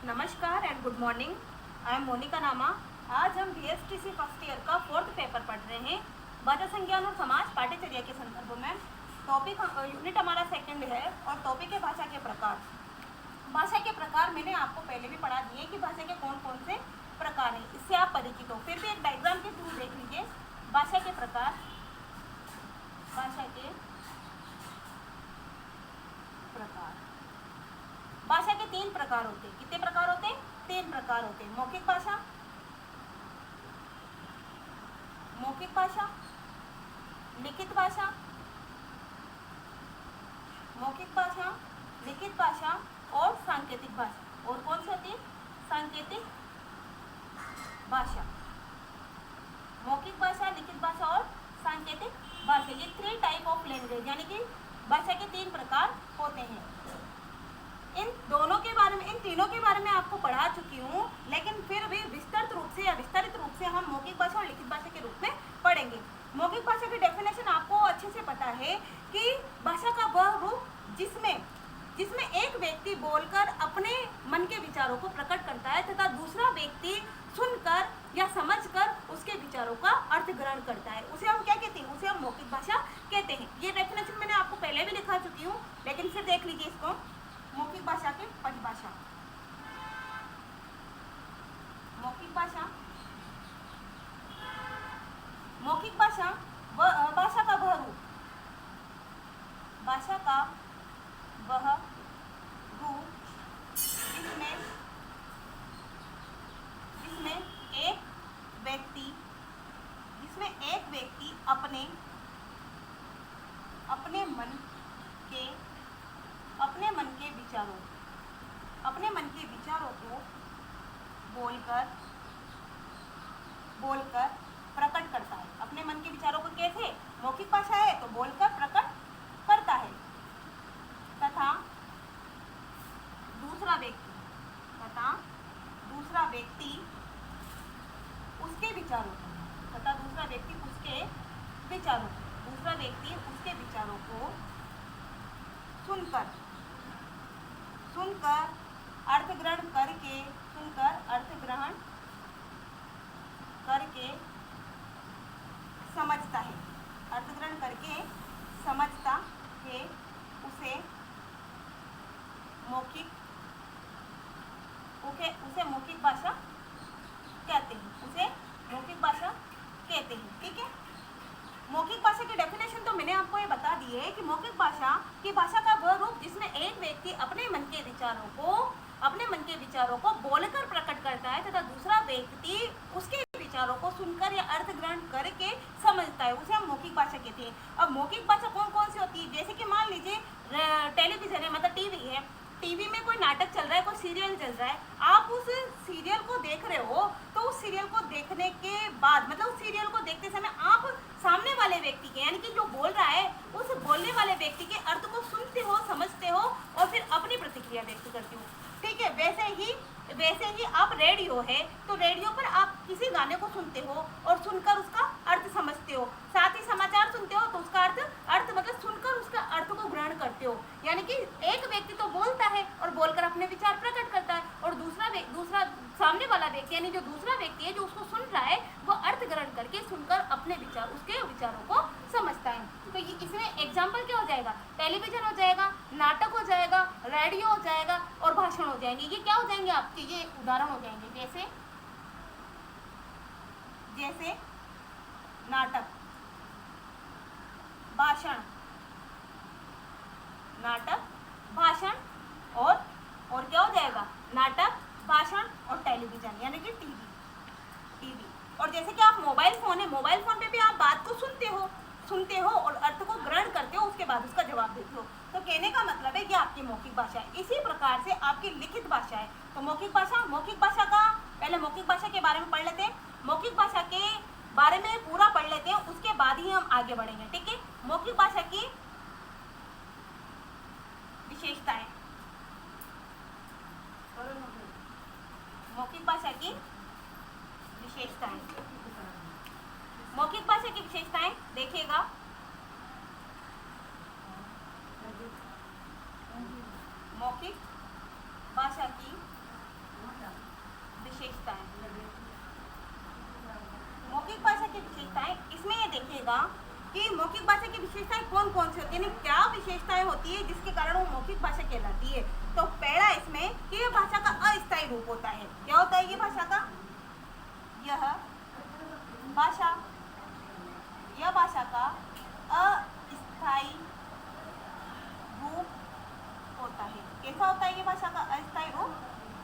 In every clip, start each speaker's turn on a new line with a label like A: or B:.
A: नमस्कार and good morning. I am Monika Nama. आज हम बीएसटीसी फर्स्ट ईयर का 4th पेपर पढ़ रहे हैं, भाषा संज्ञान और समाज पाठ्यचर्या के संदर्भ में। टॉपिक यूनिट हमारा सेकंड है और टॉपिक है भाषा के प्रकार। भाषा के प्रकार मैंने आपको पहले भी पढ़ा दिए कि भाषा के कौन कौन से प्रकार हैं, इससे आप परिचित हो। फिर भी एक डायग्राम के थ्रू देख लीजिए भाषा के प्रकार। भाषा के प्रकार, भाषा के 3 प्रकार होते हैं। कितने प्रकार होते हैं? 3 प्रकार होते हैं। मौखिक भाषा, मौखिक भाषा, लिखित भाषा, मौखिक भाषा, लिखित भाषा और सांकेतिक भाषा। और कौन सी होती है? सांकेतिक भाषा। मौखिक भाषा, लिखित भाषा और सांकेतिक भाषा, ये 3 टाइप ऑफ लैंग्वेज, यानी कि भाषा के 3 प्रकार होते हैं। इन दोनों के बारे में, इन तीनों के बारे में आपको पढ़ा चुकी हूँ, लेकिन फिर भी विस्तृत रूप से या विस्तारित रूप से हम मौखिक भाषा और लिखित भाषा के रूप में पढ़ेंगे। मौखिक भाषा की डेफिनेशन आपको अच्छे से पता है कि भाषा का वह रूप जिसमें एक व्यक्ति बोलकर अपने मन के विचारों को प्रकट करता है तथा दूसरा व्यक्ति सुनकर या समझकर उसके विचारों का अर्थ ग्रहण करता है, उसे हम क्या कहते हैं? उसे हम मौखिक भाषा कहते हैं। ये डेफिनेशन मैंने आपको पहले भी लिखा चुकी हूँ, लेकिन फिर देख लीजिए इसको। मौखिक भाषा की परिभाषा। मौखिक भाषा, मौखिक भाषा भाषा का वह रूप, भाषा का वह रूप जिसमें एक व्यक्ति अपने मन के विचारों को बोलकर प्रकट करता है। अपने मन के विचारों को कैसे? मौखिक भाषा है तो बोलकर प्रकट करता है। तथा दूसरा व्यक्ति उसके विचारों को सुनकर अर्थ ग्रहण करके समझता है। उसे मौखिक भाषा कहते हैं। ठीक है। मौखिक भाषा की डेफिनेशन तो मैंने आपको ये बता दी है कि मौखिक भाषा की भाषा का वह रूप जिसमें एक व्यक्ति अपने मन के विचारों को बोलकर प्रकट करता है तथा दूसरा व्यक्ति उसके विचारों को सुनकर या अर्थ ग्रहण करके समझता है, उसे हम मौखिक भाषा कहते हैं। अब मौखिक भाषा कौन कौन सी होती है? जैसे कि मान लीजिए टेलीविजन है, मतलब टीवी है, टीवी में कोई नाटक चल रहा है, कोई सीरियल चल रहा है, आप उस सीरियल को देख रहे हो, तो उस सीरियल को देखने के बाद, मतलब उस सीरियल को देखते समय आप सामने वाले व्यक्ति के, यानी कि जो बोल रहा है, उस बोलने वाले व्यक्ति के अर्थ को सुनते हो, समझते हो और फिर अपनी प्रतिक्रिया व्यक्त करते हो। ठीक है। वैसे ही आप रेडियो है तो रेडियो पर आप किसी गाने को सुनते हो और सुनकर उसका अर्थ समझते हो। साथ ही समाचार सुनते हो तो उसका अर्थ मतलब सुनकर उसका अर्थ को ग्रहण करते हो। यानी कि एक व्यक्ति तो बोलता है और बोलकर अपने विचार प्रकट करता है, और दूसरा सामने वाला व्यक्ति, यानी जो दूसरा व्यक्ति है जो उसको सुन रहा है, वो अर्थ ग्रहण करके सुनकर अपने उसके विचारों को समझता है। तो इसमें एग्जाम्पल क्या हो जाएगा? टेलीविजन हो जाएगा, नाटक हो जाएगा, रेडियो हो जाएगा और भाषण हो जाएंगे। ये क्या हो जाएंगे आपके? ये उदाहरण हो जाएंगे। जैसे नाटक, भाषण, और क्या हो जाएगा? नाटक, भाषण और टेलीविजन, यानी कि टीवी। और जैसे कि आप मोबाइल फोन पे भी आप बात को सुनते हो और अर्थ को ग्रहण करते हो, उसके बाद उसका जवाब देते हो। तो कहने का मतलब है कि आपकी मौखिक भाषा है। इसी प्रकार से आपकी लिखित भाषा है। तो मौखिक भाषा का पहले मौखिक भाषा के बारे में पढ़ लेते हैं। मौखिक भाषा के बारे में पूरा पढ़ लेते हैं, उसके बाद ही हम आगे बढ़ेंगे। ठीक है। मौखिक भाषा की विशेषताएं। मौखिक भाषा की विशेषताएं देखिएगा। मौखिक भाषा की देखिएगा कि मौखिक भाषा की विशेषताएं कौन कौन सी होती है, यानी क्या विशेषताएं होती है जिसके कारण वो मौखिक भाषा कहलाती है। तो पहला इसमें कि यह भाषा का अस्थायी रूप होता है। क्या होता है ये भाषा का? यह भाषा का अस्थायी रूप होता है। कैसा होता है ये भाषा का अस्थायी रूप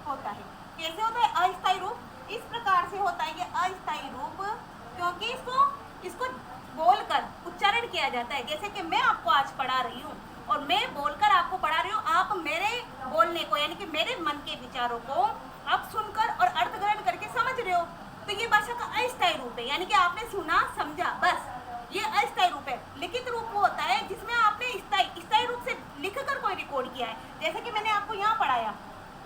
A: होता है? कैसे होता है अस्थायी रूप? इस प्रकार से होता है ये अस्थायी रूप क्योंकि इसको बोलकर उच्चारण किया जाता है। जैसे कि मैं आपको आज पढ़ा रही हूँ और मैं बोलकर आपको पढ़ा रही हूँ, आप मेरे बोलने को यानी कि मेरे मन के विचारों को आप सुनकर और अर्थ ग्रहण करके समझ रहे हो। तो ये भाषा का अस्थायी रूप है, यानी कि आपने सुना समझा बस, ये अस्थायी रूप है। लिखित रूप वो होता है जिसमें आपने स्थायी रूप से लिखकर कोई रिकॉर्ड किया है। जैसे कि मैंने आपको यहाँ पढ़ाया,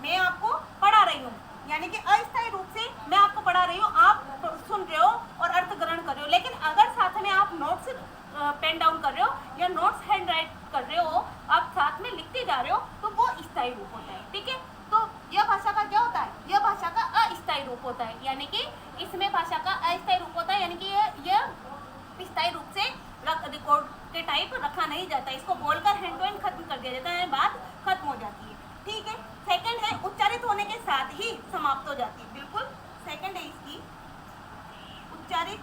A: मैं आपको पढ़ा रही हूँ, यानी कि अस्थायी रूप से मैं आपको पढ़ा रही हूँ, आप सुन रहे हो और अर्थ ग्रहण कर रहे हो। लेकिन अगर साथ में आप नोट्स पेन डाउन कर रहे हो या नोट्स हैंड राइट कर रहे हो, आप साथ में लिखते जा रहे हो, तो वो स्थायी रूप होता है। ठीक है, तो यह भाषा का क्या होता है? यह भाषा का अस्थायी रूप होता है, यानी कि इसमें भाषा का अस्थायी रूप होता है, यानी कि यह स्थायी रूप से रिकॉर्ड के टाइप रखा नहीं जाता। इसको बोलकर हैंड टू हैंड खत्म कर दिया जाता है, बात खत्म हो जाती है। ठीक है, सेकंड है उच्चारित होने के साथ ही समाप्त हो जाती है। बिल्कुल सेकंड है इसकी उच्चारित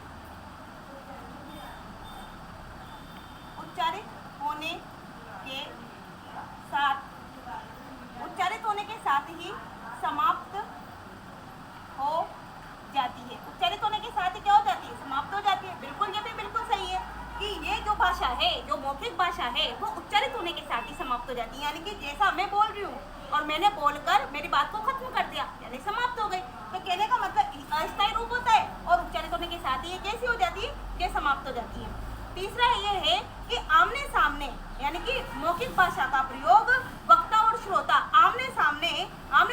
A: होने के साथ ही समाप्त हो जाती है। उच्चारित होने के साथ ही क्या हो जाती है? समाप्त हो जाती है। बिल्कुल, ये भी बिल्कुल सही है कि ये जो भाषा है, जो मौखिक भाषा है, वो उच्चारित होने के साथ ही समाप्त हो जाती है। यानी कि जैसा मैं बोल रही हूँ और मैंने बोलकर मेरी बात को खत्म कर दिया, यानी समाप्त हो गई। तो कहने का मतलब अस्थायी रूप होता है और उच्चारित होने के साथ ही ये कैसी हो जाती है? ये समाप्त हो जाती है। तीसरा ये है कि आमने सामने, यानी कि मौखिक भाषा का प्रयोग वक्ता और श्रोता आमने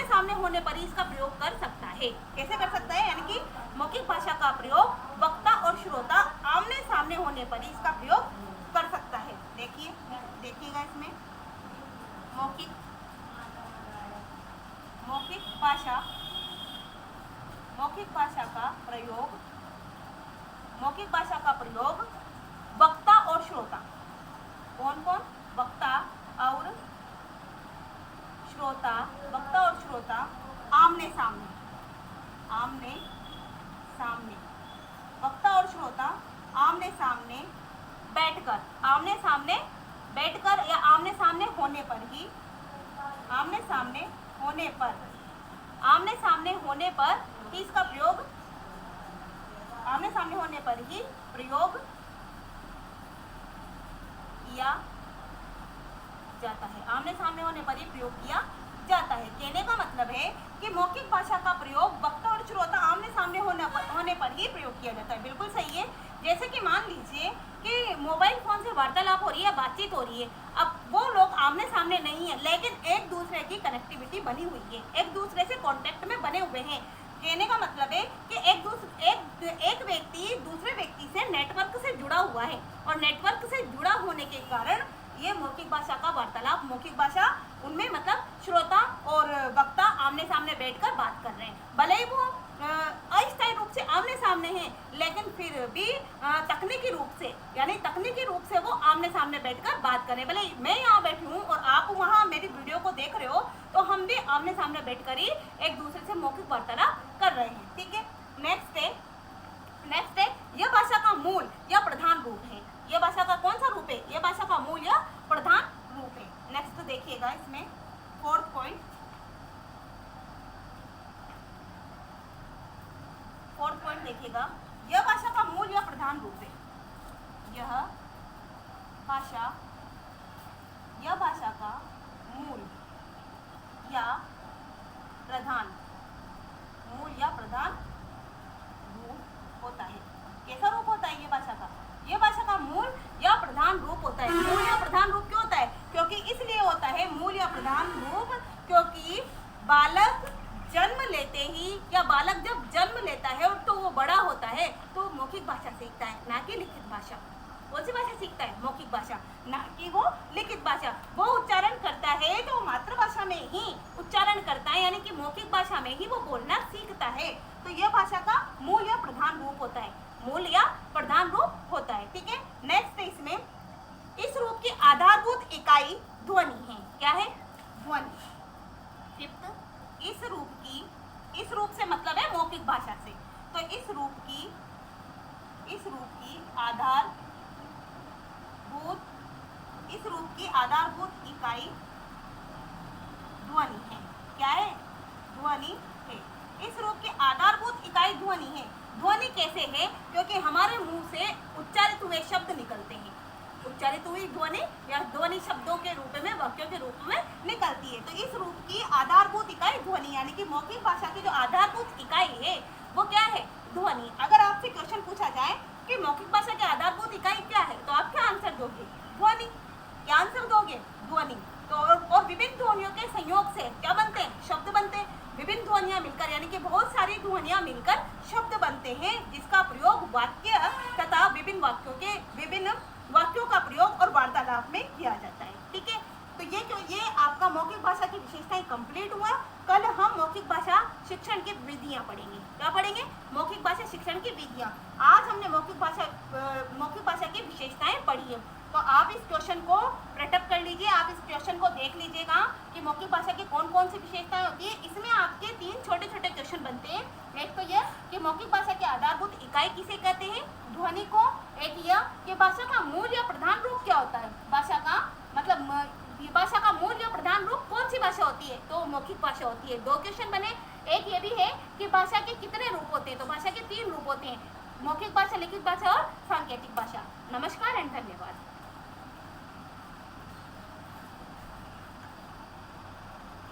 A: सामने होने पर ही इसका प्रयोग कर सकता है। कैसे कर सकता है? यानी कि मौखिक भाषा का प्रयोग वक्ता और श्रोता आमने सामने होने पर ही इसका प्रयोग कर सकता है। देखिएगा इसमें मौखिक भाषा का प्रयोग वक्ता और श्रोता, कौन कौन? वक्ता और श्रोता आमने सामने वक्ता और श्रोता आमने सामने बैठकर या आमने सामने होने पर ही इसका प्रयोग किया जाता है। आमने सामने होने पर ही प्रयोग किया जाता है। कहने का मतलब है कि मौखिक भाषा का प्रयोग वक्ता और श्रोता आमने सामने होने पर ही प्रयोग किया जाता है। बिल्कुल सही है। जैसे कि मान लीजिए कि मोबाइल फोन से वार्तालाप हो रही है, बातचीत हो रही है। अब वो लोग आमने सामने नहीं है, लेकिन एक दूसरे की कनेक्टिविटी बनी हुई है, एक दूसरे से कांटेक्ट में बने हुए हैं। कहने का मतलब है कि एक व्यक्ति दूसरे व्यक्ति से नेटवर्क से जुड़ा हुआ है और नेटवर्क से जुड़ा होने के कारण ये मौखिक भाषा का वार्तालाप, मौखिक भाषा उनमें मतलब श्रोता और वक्ता आमने सामने बैठकर बात कर रहे हैं। भले ही वो अस्थायी रूप से आमने सामने हैं, लेकिन फिर भी तकनीकी रूप से वो आमने सामने बैठकर बात कर रहे हैं। भले मैं यहाँ बैठी हूँ और आप वहाँ मेरी वीडियो को देख रहे हो, तो हम भी आमने सामने बैठकर ही एक दूसरे से मौखिक वार्तालाप कर रहे हैं। ठीक है, नेक्स्ट है यह भाषा का मूल या प्रधान रूप है। यह भाषा का कौन सा रूप है? यह भाषा का मूल या प्रधान रूप है। नेक्स्ट देखिएगा इसमें फोर्थ पॉइंट देखिएगा, यह भाषा का मूल या प्रधान रूप है। यह भाषा का मूल या प्रधान रूप होता है। कैसा रूप होता है ये भाषा का? यह भाषा का मूल या प्रधान रूप होता है। मूल या प्रधान रूप क्यों होता है? क्योंकि इसलिए होता है मूल या प्रधान रूप क्योंकि बालक जन्म लेते ही या बालक जब जन्म लेता है और तो वो बड़ा होता है तो मौखिक भाषा सीखता है, ना कि लिखित भाषा। कौन सी भाषा सीखता है? मौखिक भाषा, ना कि वो लिखित भाषा। वो उच्चारण करता है तो मातृभाषा में ही उच्चारण करता है, यानी कि मौखिक भाषा में ही वो बोलना सीखता है। तो यह भाषा का मूल या प्रधान रूप होता है। ठीक है, आधारभूत इकाई ध्वनि है। क्या है? ध्वनि। फिफ्थ, इस रूप से मतलब है मौखिक भाषा से। तो इस रूप की आधारभूत इकाई ध्वनि है। क्या है? ध्वनि है। इस रूप की आधारभूत इकाई ध्वनि है। ध्वनि कैसे है? क्योंकि हमारे मुंह से उच्चारित हुए शब्द निकलते हैं। उच्चारित हुई ध्वनि या ध्वनि शब्दों के रूप में, वाक्यों के रूप में निकलती है। तो इस रूप की आधारभूत इकाई ध्वनि, यानी कि मौखिक भाषा की जो आधारभूत इकाई है वो क्या है? ध्वनि। अगर आपसे क्वेश्चन पूछा जाए कि मौखिक भाषा की आधारभूत इकाई क्या है, तो आप क्या आंसर दोगे? ध्वनि। क्या आंसर दोगे? ध्वनि। तो और विभिन्न ध्वनियों के संयोग से क्या बनते हैं? शब्द बनते हैं। विभिन्न ध्वनियां मिलकर, यानी कि बहुत सारी ध्वनियां मिलकर शब्द बनते हैं, जिसका प्रयोग वाक्य तथा विभिन्न वाक्यों का प्रयोग और वार्तालाप में किया जाता है। ठीक है, तो ये आपका मौखिक भाषा की विशेषताएं कंप्लीट हुआ। कल हम मौखिक भाषा शिक्षण की विधियां पढ़ेंगे। क्या पढ़ेंगे? मौखिक भाषा शिक्षण की विधियां। आज हमने मौखिक भाषा की विशेषताएं पढ़ी है। तो आप इस क्वेश्चन को रटअप कर लीजिए, आप इस क्वेश्चन को देख लीजिएगा कि मौखिक भाषा की कौन कौन सी विशेषताएं होती है। इसमें आपके 3 छोटे छोटे क्वेश्चन बनते हैं। एक तो यह कि मौखिक भाषा की आधारभूत इकाई किसे कहते हैं? ध्वनि को। एक यह कि भाषा का मूल या प्रधान रूप क्या होता है? भाषा का मूल या प्रधान रूप कौन सी भाषा होती है? तो मौखिक भाषा होती है। 2 क्वेश्चन बने। एक ये भी है कि भाषा के कितने रूप होते हैं? तो भाषा के 3 रूप होते हैं, मौखिक भाषा, लिखित भाषा और सांकेतिक भाषा। नमस्कार एंड धन्यवाद।